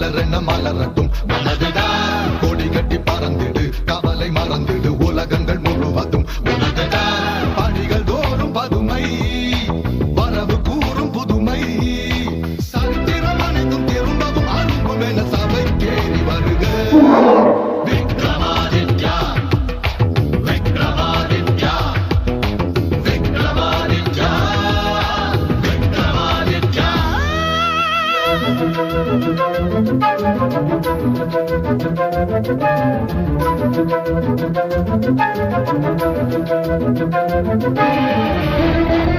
மலரென மலரட்டும் மனதுதான் கொடி கட்டி பறந்திடு கவலை மறந்திடு உலகங்கள் முழுவதும் உனதுதான் படிகள் தோறும் பதுமை வரவு கூறும் புதுமை சரித்திரம் அனைத்தும் திரும்பவும் அரும்பும் என சபை கேறி வருக விக்ரமாதித்யா விக்ரமாதித்யா விக்ரமாதித்யா விக்ரமாதித்யா Thank you.